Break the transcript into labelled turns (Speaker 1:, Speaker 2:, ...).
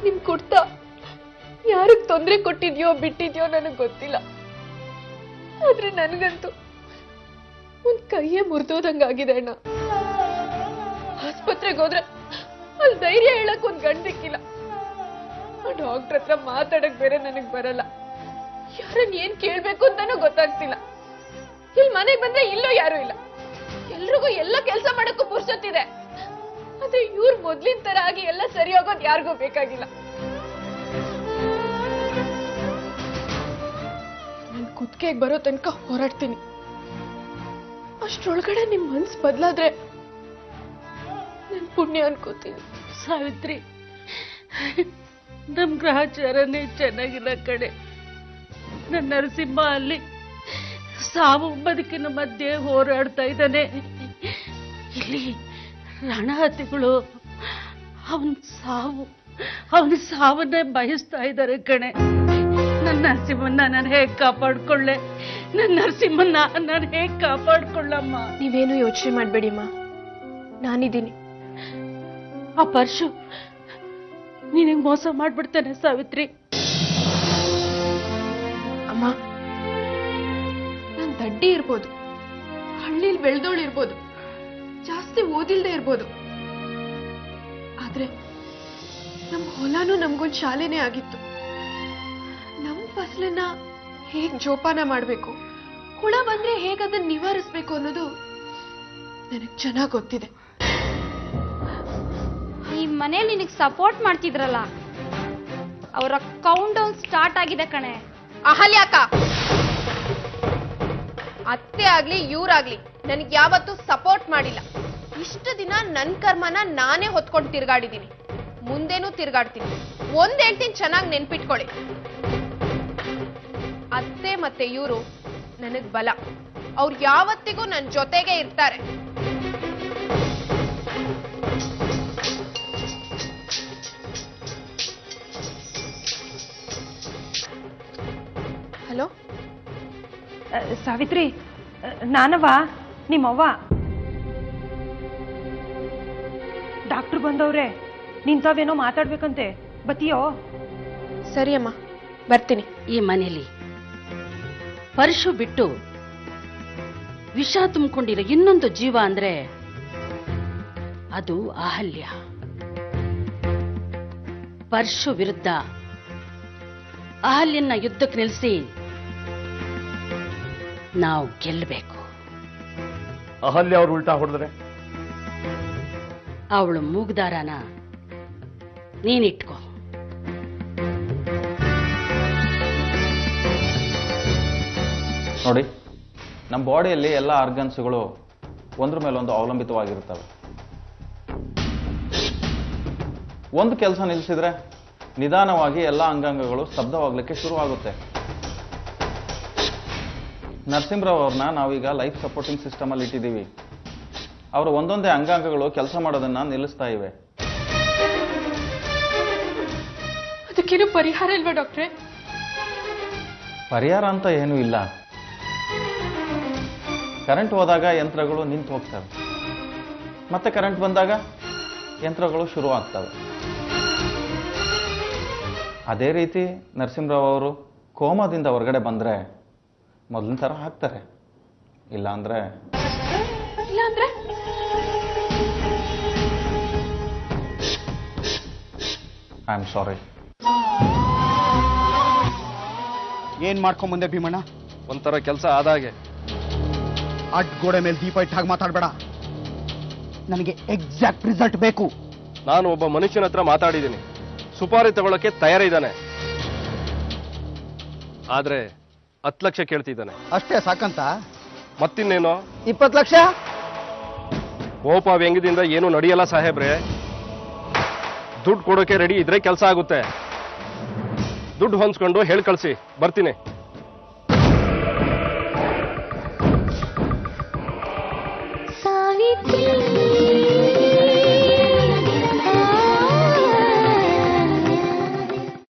Speaker 1: ನಿಮ್ ಕುಡ್ತಾ ಯಾರಿಗ್ ತೊಂದ್ರೆ ಕೊಟ್ಟಿದ್ಯೋ ಬಿಟ್ಟಿದ್ಯೋ ನನಗ್ ಗೊತ್ತಿಲ್ಲ. ಆದ್ರೆ ನನಗಂತೂ ಒಂದ್ ಕೈಯೇ ಮುರಿದೋದಂಗಾಗಿದೆ ಅಣ್ಣ. ಆಸ್ಪತ್ರೆಗೆ ಹೋದ್ರೆ ಅಲ್ಲಿ ಧೈರ್ಯ ಹೇಳಕ್ ಒಂದ್ ಗಂಡ್ ಸಿಕ್ಕಿಲ್ಲ. ಆ ಡಾಕ್ಟರ್ ಹತ್ರ ಮಾತಾಡಕ್ ಬೇರೆ ನನಗ್ ಬರಲ್ಲ. ಯಾರನ್ನ ಏನ್ ಕೇಳ್ಬೇಕು ಅಂತಾನೂ ಗೊತ್ತಾಗ್ತಿಲ್ಲ. ಇಲ್ಲಿ ಮನೆಗ್ ಬಂದ್ರೆ ಇಲ್ಲೂ ಯಾರು ಇಲ್ಲ. ಎಲ್ರಿಗೂ ಎಲ್ಲ ಕೆಲ್ಸ ಮಾಡಕ್ಕೂ ಪುರ್ಸೊತ್ತಿದೆ. ಆದ್ರೆ ಇವ್ರು ಮೊದ್ಲಿನ ತರ ಆಗಿ ಎಲ್ಲ ಸರಿ ಹೋಗೋದ್ ಯಾರಿಗೂ ಬೇಕಾಗಿಲ್ಲ. ನನ್ ಕುತ್ತಿಗೆಗೆ ಬರೋ ತನಕ ಹೋರಾಡ್ತೀನಿ. ಅಷ್ಟ್ರೊಳಗಡೆ ನಿಮ್ ಮನ್ಸ್ ಬದಲಾದ್ರೆ ನನ್ ಪುಣ್ಯ ಅನ್ಕೋತೀನಿ.
Speaker 2: ಸಾವಿತ್ರಿ, ನಮ್ ಗ್ರಹಚಾರನೇ ಚೆನ್ನಾಗಿಲ್ಲ ಕಡೆ. ನನ್ನ ನರಸಿಂಹ ಅಲ್ಲಿ ಸಾವು ಬದುಕಿನ ಮಧ್ಯೆ ಹೋರಾಡ್ತಾ ಇದ್ದಾನೆ. ಇಲ್ಲಿ ರಣಹತಿಗಳು ಅವನ ಸಾವನ್ನೇ ಬಯಸ್ತಾ ಇದ್ದಾರೆ ಕಣೆ. ನನ್ನ ನರಸಿಂಹನ್ನ ನಾನು ಹೇಗ್ ಕಾಪಾಡ್ಕೊಳ್ಳೆ? ನನ್ನ ನರಸಿಂಹನ್ನ ನಾನು ಹೇಗ್ ಕಾಪಾಡ್ಕೊಳ್ಳಮ್ಮ?
Speaker 1: ನೀವೇನು ಯೋಚನೆ ಮಾಡ್ಬೇಡಿ ಅಮ್ಮ, ನಾನಿದ್ದೀನಿ.
Speaker 2: ಆ ಪರಶು ನಿನಗೆ ಮೋಸ ಮಾಡ್ಬಿಡ್ತಾನೆ ಸಾವಿತ್ರಿ.
Speaker 1: ಅಮ್ಮ, ನಾನ್ ದಡ್ಡಿ ಇರ್ಬೋದು, ಹಳ್ಳಿಲ್ ಬೆಳೆದೋಳು ಇರ್ಬೋದು, ಜಾಸ್ತಿ ಓದಿಲ್ದೆ ಇರ್ಬೋದು. ಆದ್ರೆ ನಮ್ ಹೊಲಾನು ನಮ್ಗೊಂದ್ ಶಾಲೆನೇ ಆಗಿತ್ತು. ನಮ್ ಫಸಲನ್ನ ಹೇಗ್ ಜೋಪಾನ ಮಾಡ್ಬೇಕು, ಹುಳ ಬಂದ್ರೆ ಹೇಗ್ ಅದನ್ನ ನಿವಾರಿಸ್ಬೇಕು ಅನ್ನೋದು ನನಗ್ ಚೆನ್ನಾಗ್ ಗೊತ್ತಿದೆ.
Speaker 3: ಈ ಮನೇಲಿ ನಿನಗೆ ಸಪೋರ್ಟ್ ಮಾಡ್ತಿದ್ರಲ್ಲ, ಅವರ ಕೌಂಟ್ ಡೌನ್ ಸ್ಟಾರ್ಟ್ ಆಗಿದೆ ಕಣೆ.
Speaker 4: ಅಹಲ್ಯಾಕ, ಅತ್ತೆ ಆಗ್ಲಿ ಇವ್ರಾಗ್ಲಿ ನನಗೆ ಯಾವತ್ತೂ ಸಪೋರ್ಟ್ ಮಾಡಿಲ್ಲ. ಇಷ್ಟು ದಿನ ನನ್ ಕರ್ಮನ ನಾನೇ ಹೊತ್ಕೊಂಡು ತಿರ್ಗಾಡಿದ್ದೀನಿ, ಮುಂದೇನೂ ತಿರ್ಗಾಡ್ತೀನಿ. ಒಂದ್ ಹೇಳ್ತೀನಿ, ಚೆನ್ನಾಗಿ ನೆನ್ಪಿಟ್ಕೊಳ್ಳಿ. ಅತ್ತೆ ಮತ್ತೆ ಇವರು ನನಗ್ ಬಲ. ಅವ್ರು ಯಾವತ್ತಿಗೂ ನನ್ನ ಜೊತೆಗೆ ಇರ್ತಾರೆ.
Speaker 1: ಹಲೋ
Speaker 5: ಸಾವಿತ್ರಿ, ನಾನವ್ವ ನಿಮ್ಮವ್ವ. ಡಾಕ್ಟರ್ ಬಂದವ್ರೆ, ನಿಂತಾವೇನೋ ಮಾತಾಡ್ಬೇಕಂತೆ, ಬತ್ತೀಯೋ?
Speaker 1: ಸರಿ ಅಮ್ಮ, ಬರ್ತೀನಿ.
Speaker 2: ಈ ಮನೇಲಿ ಪರಶು ಬಿಟ್ಟು ವಿಷ ತುಂಬಿಕೊಂಡಿರೋ ಇನ್ನೊಂದು ಜೀವ ಅಂದ್ರೆ ಅದು ಅಹಲ್ಯ. ಪರಶು ವಿರುದ್ಧ ಅಹಲ್ಯನ್ನ ಯುದ್ಧಕ್ಕೆ ನಿಲ್ಲಿಸಿ ನಾವು ಗೆಲ್ಲಬೇಕು.
Speaker 6: ಅಹಲ್ಯ ಅವ್ರು ಉಲ್ಟಾ ಹೊಡೆದ್ರೆ
Speaker 2: ಅವಳು ಮೂಗ್ದಾರನ ನೀನಿಟ್ಕೋ.
Speaker 7: ನೋಡಿ, ನಮ್ಮ ಬಾಡಿಯಲ್ಲಿ ಎಲ್ಲ ಆರ್ಗನ್ಸ್ಗಳು ಒಂದ್ರ ಮೇಲೊಂದು ಅವಲಂಬಿತವಾಗಿರ್ತವೆ. ಒಂದು ಕೆಲಸ ನಿಲ್ಲಿಸಿದ್ರೆ ನಿಧಾನವಾಗಿ ಎಲ್ಲ ಅಂಗಾಂಗಗಳು ಸ್ತಬ್ಧವಾಗಲಿಕ್ಕೆ ಶುರುವಾಗುತ್ತೆ. ನರಸಿಂಹರಾವ್ ಅವ್ರನ್ನ ನಾವೀಗ ಲೈಫ್ ಸಪೋರ್ಟಿಂಗ್ ಸಿಸ್ಟಮ್ ಅಲ್ಲಿ ಇಟ್ಟಿದ್ದೀವಿ. ಅವರ ಒಂದೊಂದೇ ಅಂಗಾಂಗಗಳು ಕೆಲಸ ಮಾಡೋದನ್ನ ನಿಲ್ಲಿಸ್ತಾ ಇವೆ.
Speaker 1: ಅದಕ್ಕೇನು ಪರಿಹಾರ ಇಲ್ವಾ ಡಾಕ್ಟ್ರೆ?
Speaker 7: ಪರಿಹಾರ ಅಂತ ಏನೂ ಇಲ್ಲ. ಕರೆಂಟ್ ಹೋದಾಗ ಯಂತ್ರಗಳು ನಿಂತು ಹೋಗ್ತವೆ, ಮತ್ತೆ ಕರೆಂಟ್ ಬಂದಾಗ ಯಂತ್ರಗಳು ಶುರು ಆಗ್ತವೆ. ಅದೇ ರೀತಿ ನರಸಿಂಹರಾವ್ ಅವರು ಕೋಮಾದಿಂದ ಹೊರಗಡೆ ಬಂದ್ರೆ ಮೊದಲಿನ ಥರ ಹಾಕ್ತಾರೆ. ಇಲ್ಲಾಂದ್ರೆ ಐ ಆಮ್ ಸಾರಿ.
Speaker 8: ಏನ್ ಮಾಡ್ಕೊಂಬಂದೆ ಭೀಮಣ್ಣ?
Speaker 6: ಒಂಥರ ಕೆಲಸ ಆದಾಗೆ.
Speaker 8: ಅಡ್ ಗೋಡೆ ಮೇಲೆ ದೀಪ ಇಟ್ಟು ಹಾಗೆ ಮಾತಾಡ್ಬೇಡ. ನನಗೆ ಎಕ್ಸಾಕ್ಟ್ ರಿಸಲ್ಟ್ ಬೇಕು.
Speaker 6: ನಾನು ಒಬ್ಬ ಮನುಷ್ಯನ ಹತ್ರ ಮಾತಾಡಿದ್ದೀನಿ, ಸುಪಾರಿ ತಗೊಳ್ಳೋಕೆ ತಯಾರಿದ್ದಾನೆ. ಆದ್ರೆ 10 ಲಕ್ಷ ಕೇಳ್ತಿದ್ದಾನೆ.
Speaker 8: ಅಷ್ಟೇ ಸಾಕಂತ?
Speaker 6: ಮತ್ತಿನ್ನೇನು?
Speaker 8: 20 ಲಕ್ಷ?
Speaker 6: ಕೋಪ ವ್ಯಂಗ್ಯದಿಂದ ಏನು ನಡೆಯಲ್ಲ ಸಾಹೇಬ್ರೆ. ದುಡ್ಡು ಕೊಡೋಕೆ ರೆಡಿ ಇದ್ರೆ ಕೆಲಸ ಆಗುತ್ತೆ. ದುಡ್ಡು ಹೊಂದ್ಸ್ಕೊಂಡು ಹೇಳಿ ಕಳಿಸಿ, ಬರ್ತೀನಿ.
Speaker 9: ಸಾವಿತ್ರಿ